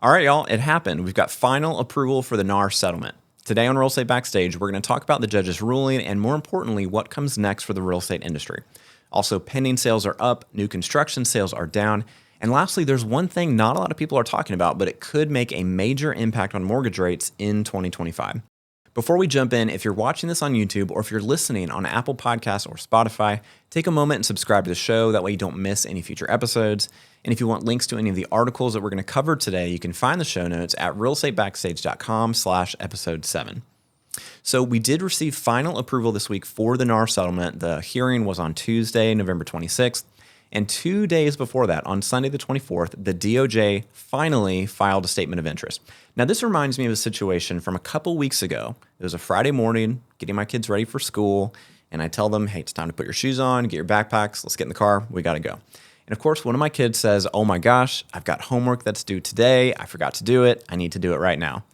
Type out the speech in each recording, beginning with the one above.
All right, y'all, it happened. We've got final approval for the NAR settlement. Today on Real Estate Backstage, we're going to talk about the judge's ruling and, more importantly, what comes next for the real estate industry. Also, pending sales are up, new construction sales are down, and lastly, there's one thing not a lot of people are talking about, but it could make a major impact on mortgage rates in 2025. Before we jump in, if you're watching this on YouTube or if you're listening on Apple Podcasts or Spotify, take a moment and subscribe to the show. That way you don't miss any future episodes. And if you want links to any of the articles that we're going to cover today, you can find the show notes at realestatebackstage.com/episode 7. So we did receive final approval this week for the NAR settlement. The hearing was on Tuesday, November 26th. And 2 days before that, on Sunday the 24th, the DOJ finally filed a statement of interest. Now, this reminds me of a situation from a couple weeks ago. It was a Friday morning, getting my kids ready for school, and I tell them, hey, it's time to put your shoes on, get your backpacks, let's get in the car, we gotta go. And of course, one of my kids says, oh my gosh, I've got homework that's due today, I forgot to do it, I need to do it right now.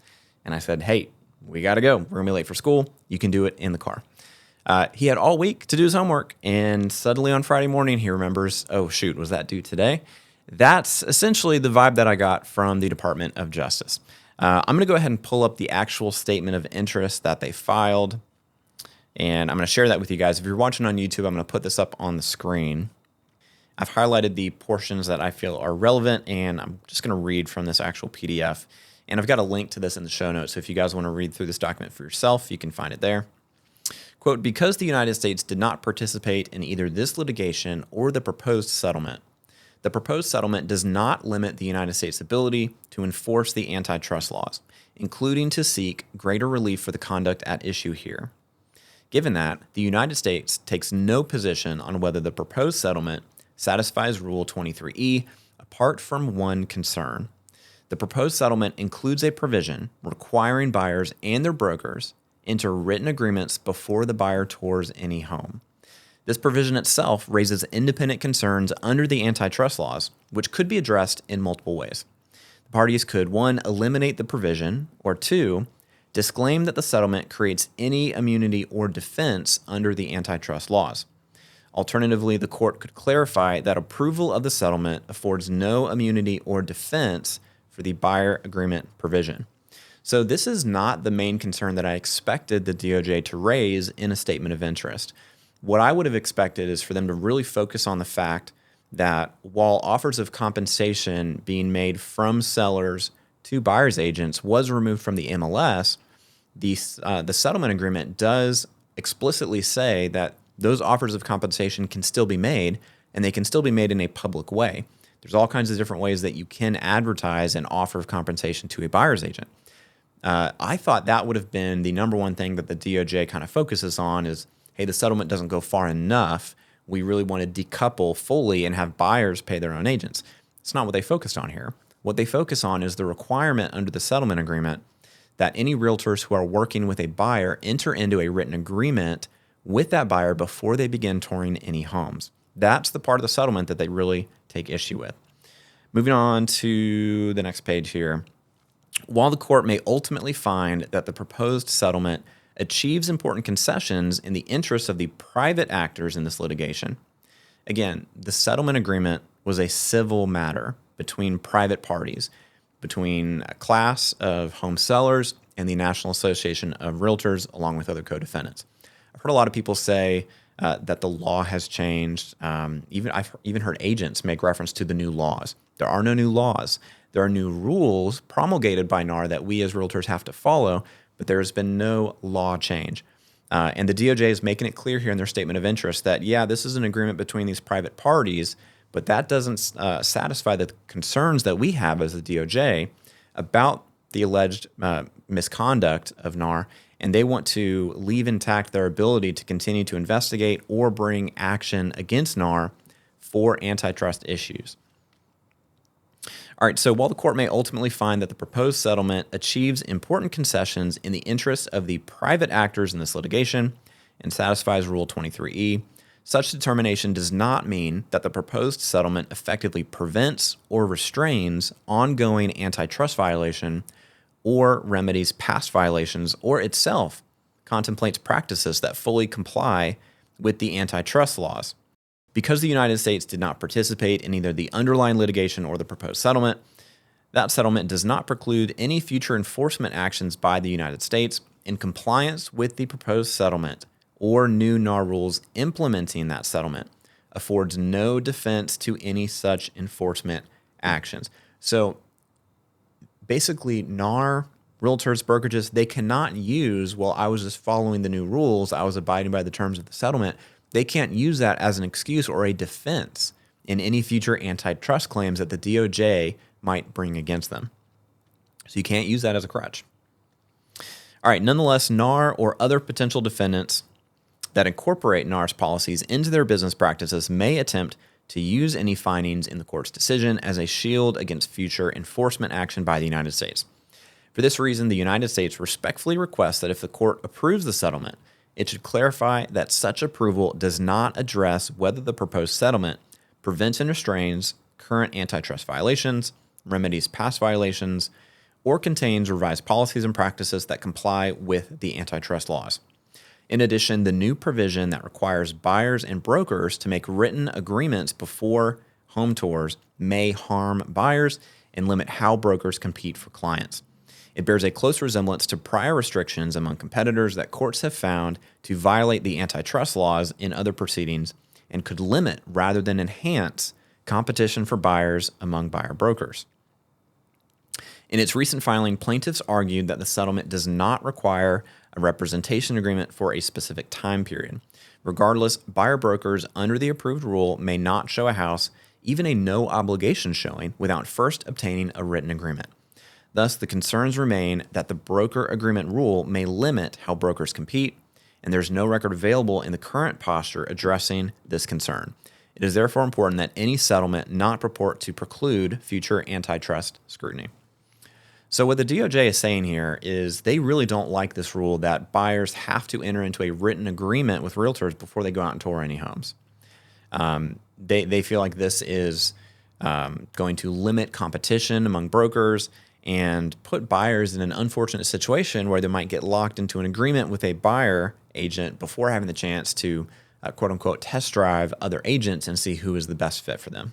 And I said, hey, we gotta go, we're gonna be late for school, you can do it in the car. He had all week to do his homework, and suddenly on Friday morning, he remembers, oh shoot, was that due today? That's essentially the vibe that I got from the Department of Justice. I'm going to go ahead and pull up the actual statement of interest that they filed, and I'm going to share that with you guys. If you're watching on YouTube, I'm going to put this up on the screen. I've highlighted the portions that I feel are relevant, and I'm just going to read from this actual PDF. And I've got a link to this in the show notes, so if you guys want to read through this document for yourself, you can find it there. Quote, because the United States did not participate in either this litigation or the proposed settlement, the proposed settlement does not limit the United States' ability to enforce the antitrust laws, including to seek greater relief for the conduct at issue here. Given that, the United States takes no position on whether the proposed settlement satisfies Rule 23E apart from one concern. The proposed settlement includes a provision requiring buyers and their brokers enter written agreements before the buyer tours any home. This provision itself raises independent concerns under the antitrust laws, which could be addressed in multiple ways. The parties could, 1, eliminate the provision, or 2, disclaim that the settlement creates any immunity or defense under the antitrust laws. Alternatively, the court could clarify that approval of the settlement affords no immunity or defense for the buyer agreement provision. So this is not the main concern that I expected the DOJ to raise in a statement of interest. What I would have expected is for them to really focus on the fact that while offers of compensation being made from sellers to buyers agents was removed from the MLS, the settlement agreement does explicitly say that those offers of compensation can still be made, and they can still be made in a public way. There's all kinds of different ways that you can advertise an offer of compensation to a buyer's agent. I thought that would have been the number one thing that the DOJ kind of focuses on is, hey, the settlement doesn't go far enough. We really want to decouple fully and have buyers pay their own agents. It's not what they focused on here. What they focus on is the requirement under the settlement agreement that any realtors who are working with a buyer enter into a written agreement with that buyer before they begin touring any homes. That's the part of the settlement that they really take issue with. Moving on to the next page here. While the court may ultimately find that the proposed settlement achieves important concessions in the interests of the private actors in this litigation, again, the settlement agreement was a civil matter between private parties, between a class of home sellers and the National Association of Realtors, along with other co-defendants. I've heard a lot of people say that the law has changed. I've even heard agents make reference to the new laws. There are no new laws. There are new rules promulgated by NAR that we as realtors have to follow, but there has been no law change. And the DOJ is making it clear here in their statement of interest that, yeah, this is an agreement between these private parties, but that doesn't satisfy the concerns that we have as the DOJ about the alleged misconduct of NAR, and they want to leave intact their ability to continue to investigate or bring action against NAR for antitrust issues. All right, so while the court may ultimately find that the proposed settlement achieves important concessions in the interests of the private actors in this litigation and satisfies Rule 23E, such determination does not mean that the proposed settlement effectively prevents or restrains ongoing antitrust violation or remedies past violations or itself contemplates practices that fully comply with the antitrust laws. Because the United States did not participate in either the underlying litigation or the proposed settlement, That settlement does not preclude any future enforcement actions by the United States in compliance with the proposed settlement or new NAR rules implementing that settlement, affords no defense to any such enforcement actions. So basically, NAR, realtors, brokerages, they cannot use, well, I was just following the new rules, I was abiding by the terms of the settlement. They can't use that as an excuse or a defense in any future antitrust claims that the DOJ might bring against them. So you can't use that as a crutch. All right, nonetheless, NAR or other potential defendants that incorporate NAR's policies into their business practices may attempt to use any findings in the court's decision as a shield against future enforcement action by the United States. For this reason, the United States respectfully requests that if the court approves the settlement, it should clarify that such approval does not address whether the proposed settlement prevents and restrains current antitrust violations, remedies past violations, or contains revised policies and practices that comply with the antitrust laws. In addition, the new provision that requires buyers and brokers to make written agreements before home tours may harm buyers and limit how brokers compete for clients. It bears a close resemblance to prior restrictions among competitors that courts have found to violate the antitrust laws in other proceedings and could limit rather than enhance competition for buyers among buyer brokers. In its recent filing, plaintiffs argued that the settlement does not require a representation agreement for a specific time period. Regardless, buyer brokers under the approved rule may not show a house, even a no obligation showing, without first obtaining a written agreement. Thus, the concerns remain that the broker agreement rule may limit how brokers compete, and there's no record available in the current posture addressing this concern. It is therefore important that any settlement not purport to preclude future antitrust scrutiny. So what the DOJ is saying here is they really don't like this rule that buyers have to enter into a written agreement with realtors before they go out and tour any homes. They feel like this is going to limit competition among brokers and put buyers in an unfortunate situation where they might get locked into an agreement with a buyer agent before having the chance to, quote unquote, test drive other agents and see who is the best fit for them.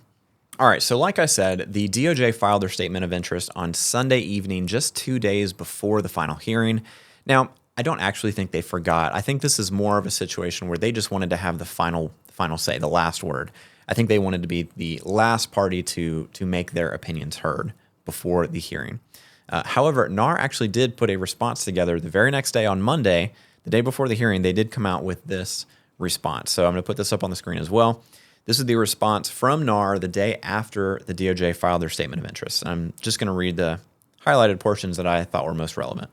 All right, so like I said, the DOJ filed their statement of interest on Sunday evening, just 2 days before the final hearing. Now, I don't actually think they forgot. I think this is more of a situation where they just wanted to have the final say, the last word. I think they wanted to be the last party to make their opinions heard before the hearing. However, NAR actually did put a response together the very next day on Monday, the day before the hearing. They did come out with this response. So I'm going to put this up on the screen as well. This is the response from NAR the day after the DOJ filed their statement of interest. I'm just going to read the highlighted portions that I thought were most relevant.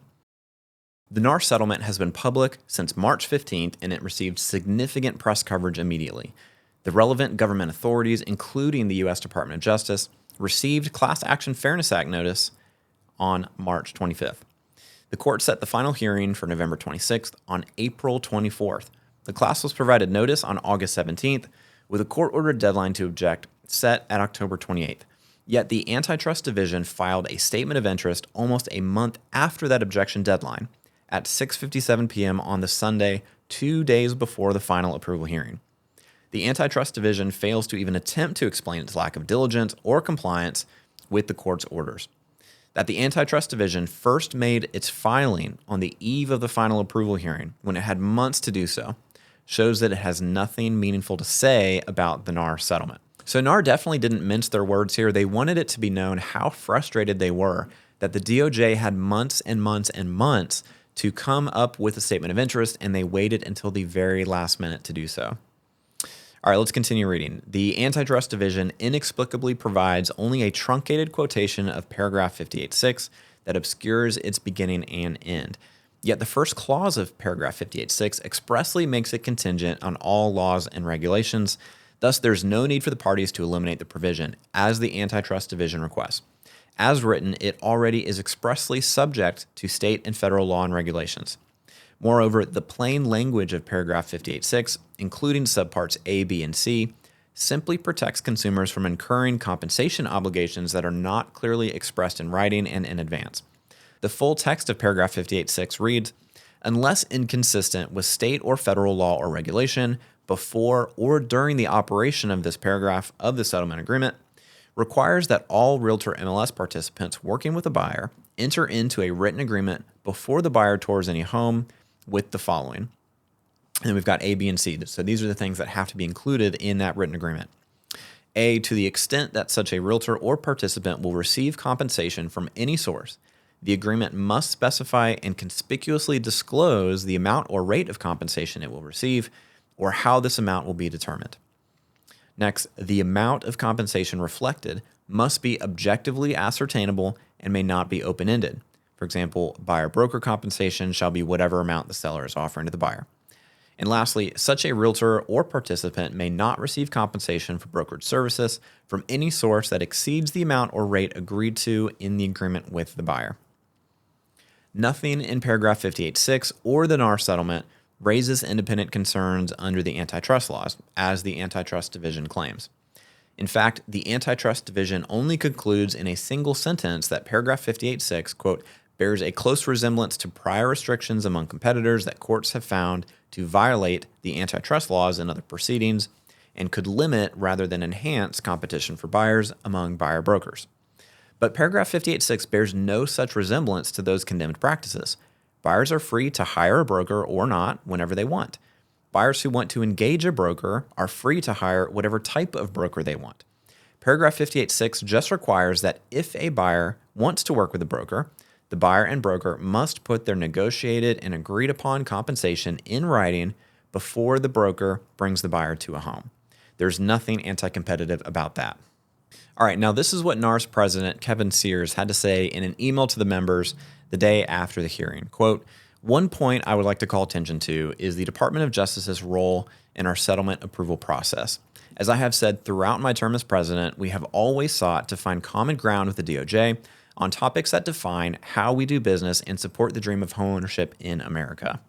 The NAR settlement has been public since March 15th, and it received significant press coverage immediately. The relevant government authorities, including the U.S. Department of Justice, received Class Action Fairness Act notice on March 25th. The court set the final hearing for November 26th on April 24th. The class was provided notice on August 17th, with a court-ordered deadline to object set at October 28th. Yet the Antitrust Division filed a statement of interest almost a month after that objection deadline at 6:57 p.m. on the Sunday, 2 days before the final approval hearing. The Antitrust Division fails to even attempt to explain its lack of diligence or compliance with the court's orders. That the Antitrust Division first made its filing on the eve of the final approval hearing, when it had months to do so, shows that it has nothing meaningful to say about the NAR settlement. So NAR definitely didn't mince their words here. They wanted it to be known how frustrated they were that the DOJ had months and months and months to come up with a statement of interest, and they waited until the very last minute to do so. All right, let's continue reading. The Antitrust Division inexplicably provides only a truncated quotation of paragraph 58.6 that obscures its beginning and end. Yet the first clause of paragraph 58.6 expressly makes it contingent on all laws and regulations. Thus, there's no need for the parties to eliminate the provision, as the Antitrust Division requests. As written, it already is expressly subject to state and federal law and regulations. Moreover, the plain language of paragraph 58.6, including subparts A, B, and C, simply protects consumers from incurring compensation obligations that are not clearly expressed in writing and in advance. The full text of paragraph 58.6 reads, unless inconsistent with state or federal law or regulation, before or during the operation of this paragraph of the settlement agreement, requires that all Realtor MLS participants working with a buyer enter into a written agreement before the buyer tours any home with the following. And we've got A, B, and C. So these are the things that have to be included in that written agreement. A, to the extent that such a realtor or participant will receive compensation from any source, the agreement must specify and conspicuously disclose the amount or rate of compensation it will receive, or how this amount will be determined. Next, the amount of compensation reflected must be objectively ascertainable and may not be open-ended. For example, buyer-broker compensation shall be whatever amount the seller is offering to the buyer. And lastly, such a realtor or participant may not receive compensation for brokerage services from any source that exceeds the amount or rate agreed to in the agreement with the buyer. Nothing in paragraph 58.6 or the NAR settlement raises independent concerns under the antitrust laws, as the antitrust division claims. In fact, the antitrust division only concludes in a single sentence that paragraph 58.6, quote, bears a close resemblance to prior restrictions among competitors that courts have found to violate the antitrust laws in other proceedings and could limit rather than enhance competition for buyers among buyer brokers. But paragraph 58.6 bears no such resemblance to those condemned practices. Buyers are free to hire a broker or not whenever they want. Buyers who want to engage a broker are free to hire whatever type of broker they want. Paragraph 58.6 just requires that if a buyer wants to work with a broker, the buyer and broker must put their negotiated and agreed upon compensation in writing before the broker brings the buyer to a home. There's nothing anti-competitive about that. All right, now this is what NAR's president, Kevin Sears, had to say in an email to the members the day after the hearing. Quote, one point I would like to call attention to is the Department of Justice's role in our settlement approval process. As I have said throughout my term as president, we have always sought to find common ground with the DOJ on topics that define how we do business and support the dream of homeownership in America.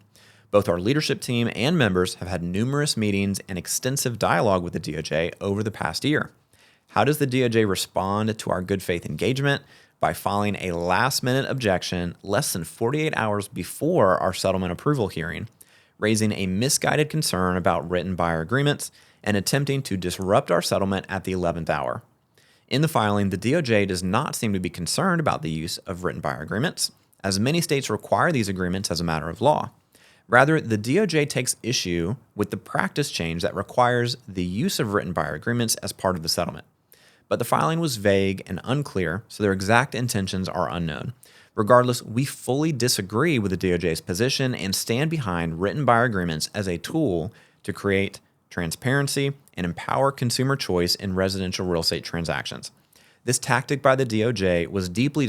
Both our leadership team and members have had numerous meetings and extensive dialogue with the DOJ over the past year. How does the DOJ respond to our good faith engagement? By filing a last-minute objection less than 48 hours before our settlement approval hearing, raising a misguided concern about written buyer agreements, and attempting to disrupt our settlement at the 11th hour. In the filing, the DOJ does not seem to be concerned about the use of written buyer agreements, as many states require these agreements as a matter of law. Rather, the DOJ takes issue with the practice change that requires the use of written buyer agreements as part of the settlement. But the filing was vague and unclear, so their exact intentions are unknown. Regardless, we fully disagree with the DOJ's position and stand behind written buyer agreements as a tool to create transparency and empower consumer choice in residential real estate transactions. This tactic by the DOJ was deeply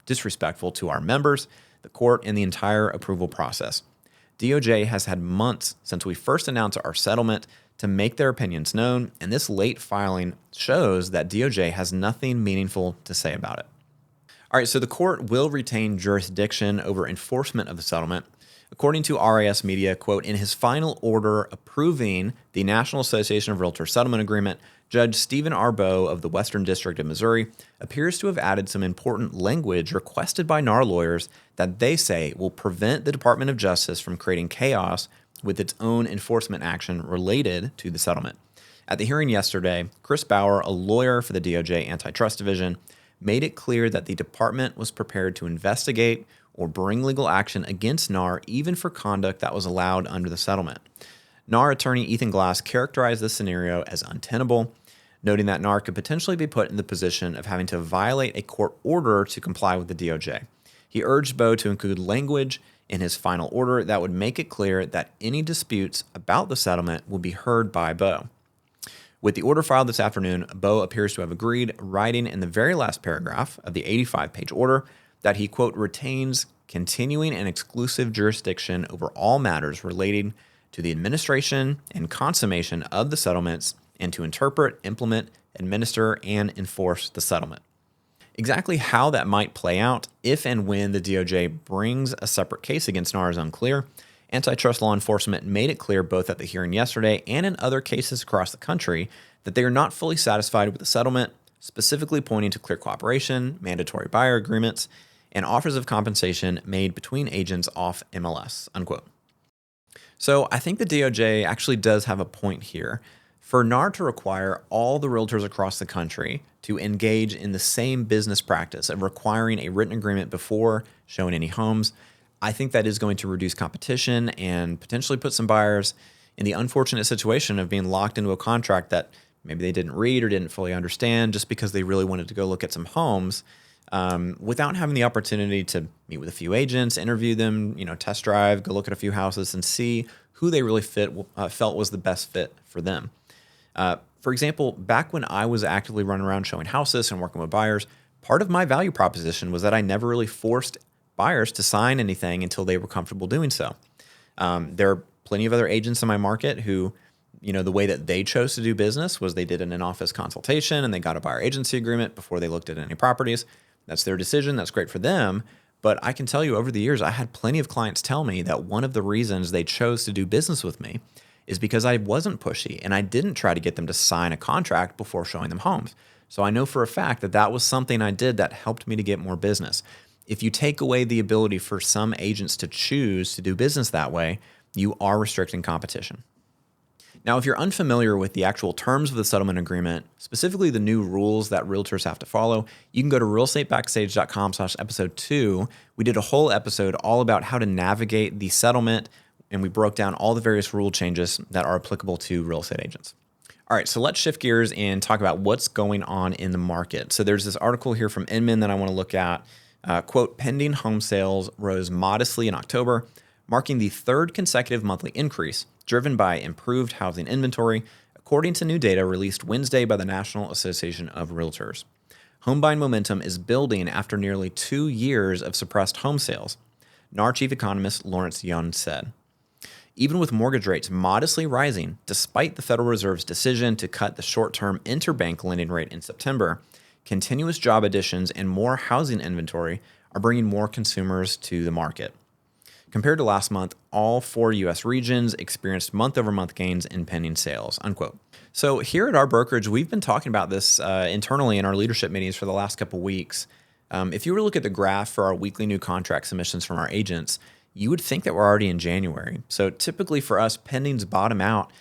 disrespectful to our members, the court, and the entire approval process. DOJ has had months since we first announced our settlement to make their opinions known, and this late filing shows that DOJ has nothing meaningful to say about it. All right, so the court will retain jurisdiction over enforcement of the settlement. According to RIS Media, quote, in his final order approving the National Association of Realtors Settlement Agreement, Judge Stephen R. Bowe of the Western District of Missouri appears to have added some important language requested by NAR lawyers that they say will prevent the Department of Justice from creating chaos with its own enforcement action related to the settlement. At the hearing yesterday, Chris Bauer, a lawyer for the DOJ Antitrust Division, made it clear that the department was prepared to investigate or bring legal action against NAR even for conduct that was allowed under the settlement. NAR attorney Ethan Glass characterized this scenario as untenable, noting that NAR could potentially be put in the position of having to violate a court order to comply with the DOJ. He urged Bowe to include language in his final order that would make it clear that any disputes about the settlement will be heard by Bowe. With the order filed this afternoon, Bowe appears to have agreed, writing in the very last paragraph of the 85-page order that he, quote, retains continuing and exclusive jurisdiction over all matters relating to the administration and consummation of the settlements and to interpret, implement, administer, and enforce the settlement. Exactly how that might play out if and when the DOJ brings a separate case against NAR is unclear. Antitrust law enforcement made it clear both at the hearing yesterday and in other cases across the country that they are not fully satisfied with the settlement, specifically pointing to clear cooperation, mandatory buyer agreements, and offers of compensation made between agents off MLS, unquote. So I think the DOJ actually does have a point here. For NAR to require all the realtors across the country to engage in the same business practice of requiring a written agreement before showing any homes, I think that is going to reduce competition and potentially put some buyers in the unfortunate situation of being locked into a contract that maybe they didn't read or didn't fully understand just because they really wanted to go look at some homes without having the opportunity to meet with a few agents, interview them, test drive, go look at a few houses and see who they really felt was the best fit for them. For example, back when I was actively running around showing houses and working with buyers, part of my value proposition was that I never really forced buyers to sign anything until they were comfortable doing so. There are plenty of other agents in my market who, the way that they chose to do business was they did an in-office consultation and they got a buyer agency agreement before they looked at any properties. That's their decision. That's great for them. But I can tell you over the years, I had plenty of clients tell me that one of the reasons they chose to do business with me is because I wasn't pushy and I didn't try to get them to sign a contract before showing them homes. So I know for a fact that that was something I did that helped me to get more business. If you take away the ability for some agents to choose to do business that way, you are restricting competition. Now, if you're unfamiliar with the actual terms of the settlement agreement, specifically the new rules that realtors have to follow, you can go to realestatebackstage.com/episode 2. We did a whole episode all about how to navigate the settlement, and we broke down all the various rule changes that are applicable to real estate agents. All right, so let's shift gears and talk about what's going on in the market. So there's this article here from Inman that I want to look at. Quote, pending home sales rose modestly in October, marking the third consecutive monthly increase, driven by improved housing inventory, according to new data released Wednesday by the National Association of Realtors. Home buying momentum is building after nearly 2 years of suppressed home sales, NAR chief economist Lawrence Yun said. Even with mortgage rates modestly rising, despite the Federal Reserve's decision to cut the short-term interbank lending rate in September, continuous job additions and more housing inventory are bringing more consumers to the market. Compared to last month, all 4 U.S. regions experienced month-over-month gains in pending sales, unquote. So here at our brokerage, we've been talking about this internally in our leadership meetings for the last couple weeks. If you were to look at the graph for our weekly new contract submissions from our agents, you would think that we're already in January. So typically for us, pendings bottom out,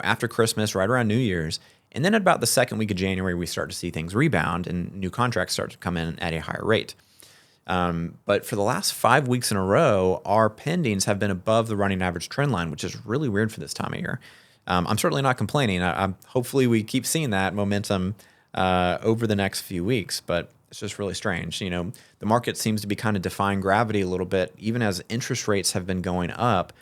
after Christmas, right around New Year's. And then at about the second week of January, we start to see things rebound and new contracts start to come in at a higher rate. But for the last 5 weeks in a row, our pendings have been above the running average trend line, which is really weird for this time of year. I'm certainly not complaining. Hopefully we keep seeing that momentum over the next few weeks, but it's just really strange. The market seems to be kind of defying gravity a little bit. Even as interest rates have been going up,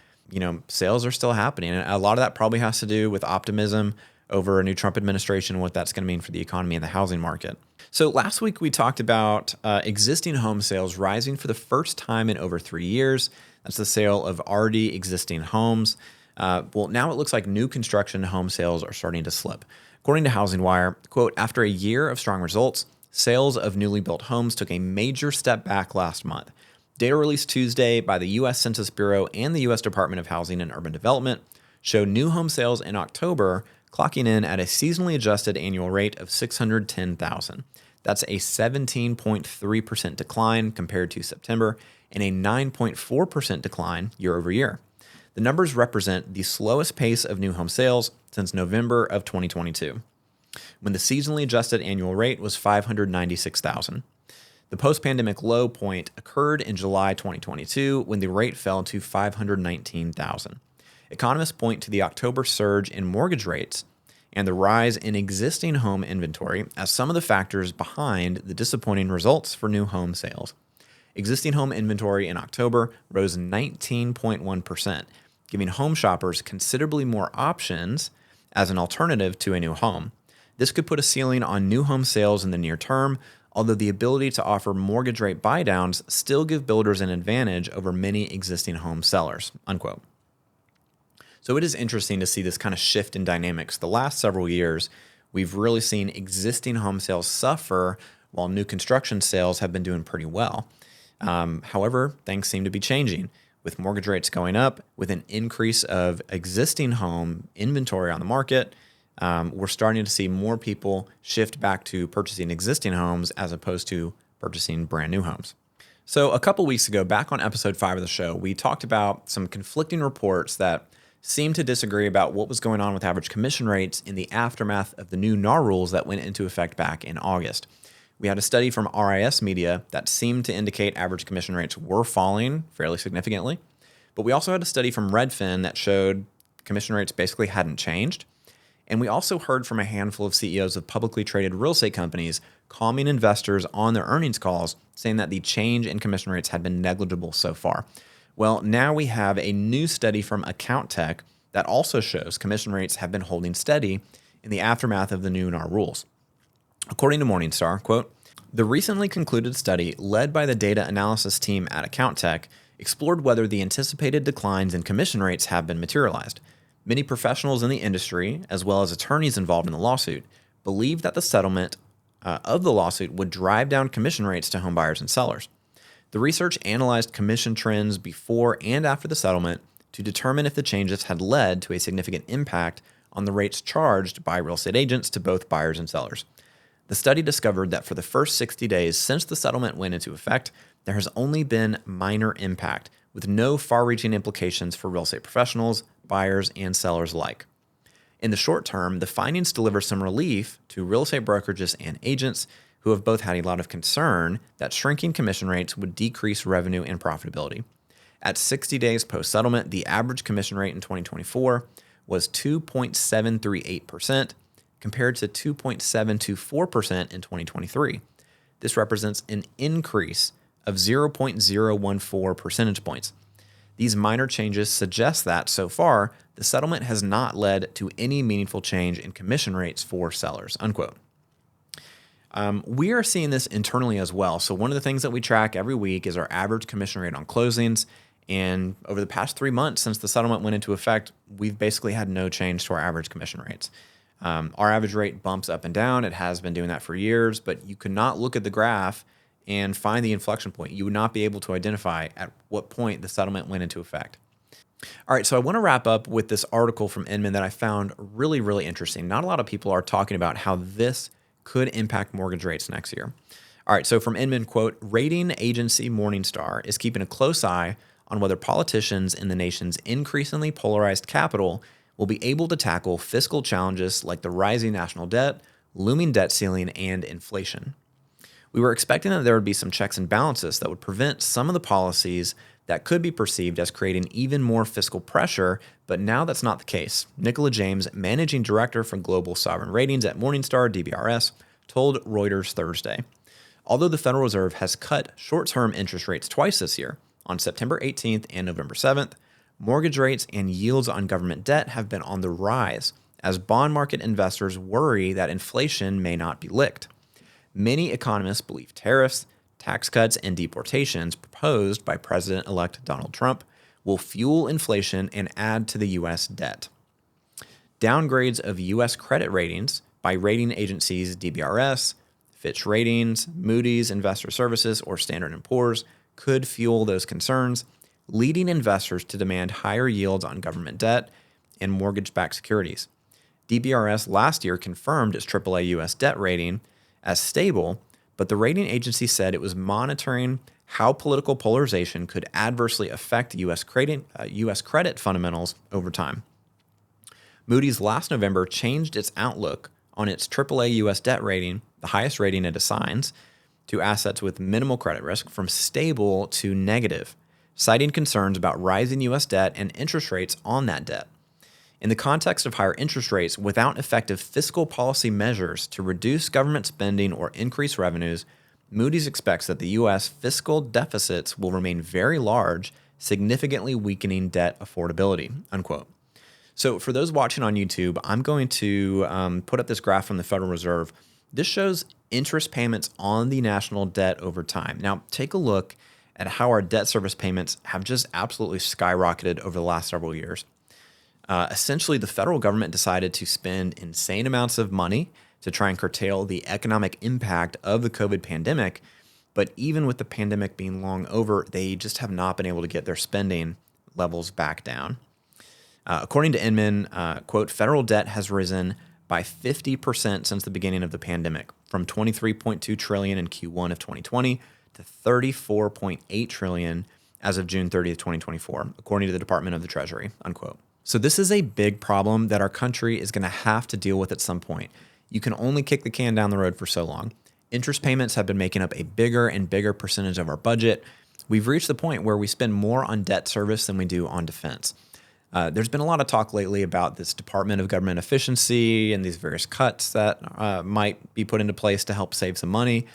sales are still happening. And a lot of that probably has to do with optimism over a new Trump administration and what that's going to mean for the economy and the housing market. So last week we talked about existing home sales rising for the first time in over 3 years. That's the sale of already existing homes. Well, now it looks like new construction home sales are starting to slip. According to Housing Wire, quote, after a year of strong results, sales of newly built homes took a major step back last month. Data released Tuesday by the U.S. Census Bureau and the U.S. Department of Housing and Urban Development showed new home sales in October clocking in at a seasonally adjusted annual rate of 610,000. That's a 17.3% decline compared to September and a 9.4% decline year over year. The numbers represent the slowest pace of new home sales since November of 2022, when the seasonally adjusted annual rate was 596,000. The post-pandemic low point occurred in July 2022 when the rate fell to 519,000. Economists point to the October surge in mortgage rates and the rise in existing home inventory as some of the factors behind the disappointing results for new home sales. Existing home inventory in October rose 19.1%, giving home shoppers considerably more options as an alternative to a new home. This could put a ceiling on new home sales in the near term, although the ability to offer mortgage rate buydowns still give builders an advantage over many existing home sellers, unquote. So it is interesting to see this kind of shift in dynamics. The last several years, we've really seen existing home sales suffer while new construction sales have been doing pretty well. However, things seem to be changing. With mortgage rates going up, with an increase of existing home inventory on the market, we're starting to see more people shift back to purchasing existing homes as opposed to purchasing brand new homes. So a couple weeks ago, back on episode 5 of the show, we talked about some conflicting reports that seemed to disagree about what was going on with average commission rates in the aftermath of the new NAR rules that went into effect back in August. We had a study from RIS Media that seemed to indicate average commission rates were falling fairly significantly, but we also had a study from Redfin that showed commission rates basically hadn't changed. And we also heard from a handful of CEOs of publicly traded real estate companies calming investors on their earnings calls, saying that the change in commission rates had been negligible so far. Well, now we have a new study from Account Tech that also shows commission rates have been holding steady in the aftermath of the new NAR rules. According to Morningstar, quote, "The recently concluded study led by the data analysis team at Account Tech explored whether the anticipated declines in commission rates have been materialized. Many professionals in the industry, as well as attorneys involved in the lawsuit, believe that the settlement of the lawsuit would drive down commission rates to home buyers and sellers. The research analyzed commission trends before and after the settlement to determine if the changes had led to a significant impact on the rates charged by real estate agents to both buyers and sellers. The study discovered that for the first 60 days since the settlement went into effect, there has only been minor impact, with no far-reaching implications for real estate professionals, buyers, and sellers alike. In the short term, the findings deliver some relief to real estate brokerages and agents who have both had a lot of concern that shrinking commission rates would decrease revenue and profitability. At 60 days post-settlement, the average commission rate in 2024 was 2.738%, compared to 2.724% in 2023. This represents an increase of 0.014 percentage points. These minor changes suggest that, so far, the settlement has not led to any meaningful change in commission rates for sellers," unquote. We are seeing this internally as well. So one of the things that we track every week is our average commission rate on closings. And over the past 3 months since the settlement went into effect, we've basically had no change to our average commission rates. Our average rate bumps up and down. It has been doing that for years, but you could not look at the graph and find the inflection point. You would not be able to identify at what point the settlement went into effect. All right, so I want to wrap up with this article from Inman that I found really, really interesting. Not a lot of people are talking about how this could impact mortgage rates next year. All right, so from Inman, quote, "Rating agency Morningstar is keeping a close eye on whether politicians in the nation's increasingly polarized capital will be able to tackle fiscal challenges like the rising national debt, looming debt ceiling, and inflation. We were expecting that there would be some checks and balances that would prevent some of the policies that could be perceived as creating even more fiscal pressure, but now that's not the case," Nicola James, managing director for Global Sovereign Ratings at Morningstar DBRS, told Reuters Thursday. Although the Federal Reserve has cut short-term interest rates twice this year, on September 18th and November 7th, mortgage rates and yields on government debt have been on the rise as bond market investors worry that inflation may not be licked. Many economists believe tariffs, tax cuts, and deportations proposed by President-elect Donald Trump will fuel inflation and add to the U.S. debt. Downgrades of U.S. credit ratings by rating agencies DBRS, Fitch Ratings, Moody's Investor Services, or Standard & Poor's could fuel those concerns, leading investors to demand higher yields on government debt and mortgage-backed securities. DBRS last year confirmed its AAA U.S. debt rating as stable, but the rating agency said it was monitoring how political polarization could adversely affect U.S. credit fundamentals over time. Moody's last November changed its outlook on its AAA U.S. debt rating, the highest rating it assigns, to assets with minimal credit risk, from stable to negative, citing concerns about rising U.S. debt and interest rates on that debt. In the context of higher interest rates, without effective fiscal policy measures to reduce government spending or increase revenues, Moody's expects that the U.S. fiscal deficits will remain very large, significantly weakening debt affordability, unquote. So for those watching on YouTube, I'm going to put up this graph from the Federal Reserve. This shows interest payments on the national debt over time. Now, take a look at how our debt service payments have just absolutely skyrocketed over the last several years. Essentially, the federal government decided to spend insane amounts of money to try and curtail the economic impact of the COVID pandemic. But even with the pandemic being long over, they just have not been able to get their spending levels back down. According to Inman, quote, "Federal debt has risen by 50% since the beginning of the pandemic, from $23.2 trillion in Q1 of 2020 to $34.8 trillion as of June 30th, 2024, according to the Department of the Treasury," unquote. So this is a big problem that our country is going to have to deal with at some point. You can only kick the can down the road for so long. Interest payments have been making up a bigger and bigger percentage of our budget. We've reached the point where we spend more on debt service than we do on defense. There's been a lot of talk lately about this Department of Government Efficiency and these various cuts that might be put into place to help save some money.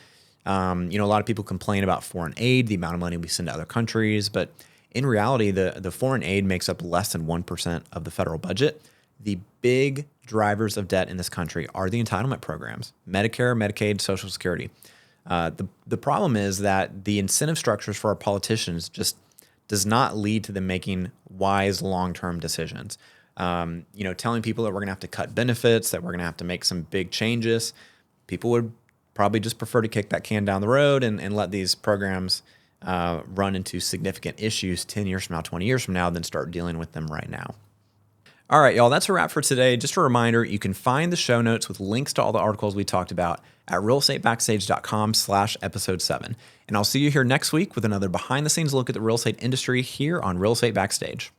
A lot of people complain about foreign aid, the amount of money we send to other countries, but in reality, the foreign aid makes up less than 1% of the federal budget. The big drivers of debt in this country are the entitlement programs, Medicare, Medicaid, Social Security. The problem is that the incentive structures for our politicians just does not lead to them making wise long-term decisions. Telling people that we're going to have to cut benefits, that we're going to have to make some big changes, people would probably just prefer to kick that can down the road and let these programs run into significant issues 10 years from now, 20 years from now, than start dealing with them right now. All right, y'all, that's a wrap for today. Just a reminder, you can find the show notes with links to all the articles we talked about at realestatebackstage.com/episode 7. And I'll see you here next week with another behind the scenes look at the real estate industry here on Real Estate Backstage.